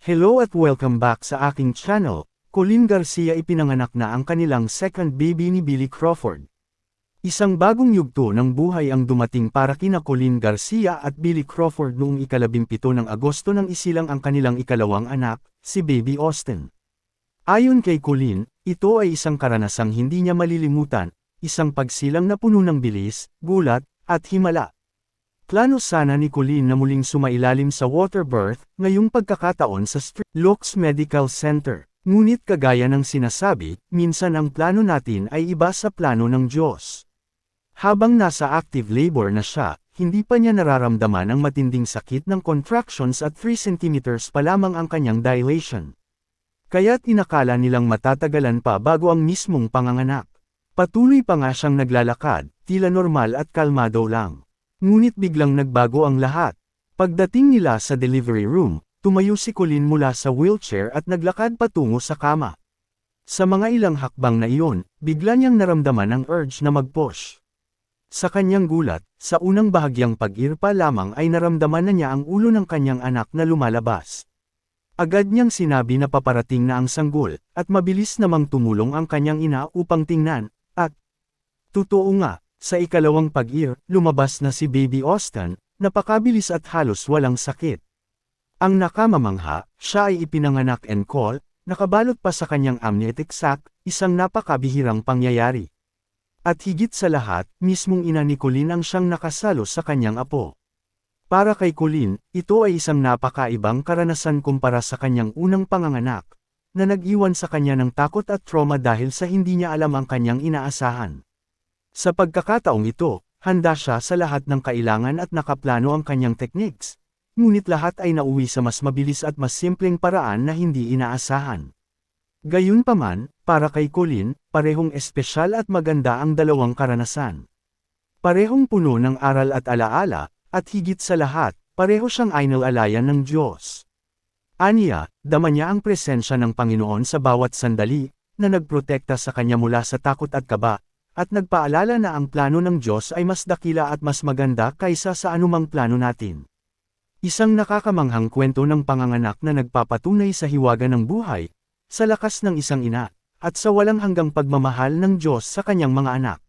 Hello at welcome back sa aking channel. Colleen Garcia ipinanganak na ang kanilang second baby ni Billy Crawford. Isang bagong yugto ng buhay ang dumating para kina Colleen Garcia at Billy Crawford noong ika-17 ng Agosto nang isilang ang kanilang ikalawang anak, si Baby Austin. Ayon kay Colleen, ito ay isang karanasang hindi niya malilimutan, isang pagsilang na puno ng bilis, gulat, at himala. Plano sana ni Colleen na muling sumailalim sa water birth, ngayong pagkakataon sa St. Luke's Medical Center. Ngunit kagaya ng sinasabi, minsan ang plano natin ay iba sa plano ng Diyos. Habang nasa active labor na siya, hindi pa niya nararamdaman ang matinding sakit ng contractions at 3 cm pa lamang ang kanyang dilation. Kaya't inakala nilang matatagalan pa bago ang mismong panganganak. Patuloy pa nga siyang naglalakad, tila normal at kalmado lang. Ngunit biglang nagbago ang lahat. Pagdating nila sa delivery room, tumayo si Colleen mula sa wheelchair at naglakad patungo sa kama. Sa mga ilang hakbang na iyon, bigla niyang naramdaman ang urge na mag-push. Sa kanyang gulat, sa unang bahagyang pag-irpa lamang ay naramdaman na niya ang ulo ng kanyang anak na lumalabas. Agad niyang sinabi na paparating na ang sanggol, at mabilis namang tumulong ang kanyang ina upang tingnan, at totoo nga. Sa ikalawang lumabas na si Baby Austin, napakabilis at halos walang sakit. Ang nakamamangha, siya ay ipinanganak and call, nakabalot pa sa kanyang amniotic sac, isang napakabihirang pangyayari. At higit sa lahat, mismong ina ni Colleen ang siyang nakasalo sa kanyang apo. Para kay Colleen, ito ay isang napakaibang karanasan kumpara sa kanyang unang panganganak, na nag-iwan sa kanya ng takot at trauma dahil sa hindi niya alam ang kanyang inaasahan. Sa pagkakataong ito, handa siya sa lahat ng kailangan at nakaplano ang kanyang techniques. Ngunit lahat ay nauwi sa mas mabilis at mas simpleng paraan na hindi inaasahan. Gayunpaman, para kay Colleen, parehong espesyal at maganda ang dalawang karanasan. Parehong puno ng aral at alaala, at higit sa lahat, pareho siyang inaalalayan ng Diyos. Aniya, dama niya ang presensya ng Panginoon sa bawat sandali, na nagprotekta sa kanya mula sa takot at kaba, at nagpaalala na ang plano ng Diyos ay mas dakila at mas maganda kaysa sa anumang plano natin. Isang nakakamanghang kwento ng panganganak na nagpapatunay sa hiwaga ng buhay, sa lakas ng isang ina, at sa walang hanggang pagmamahal ng Diyos sa kanyang mga anak.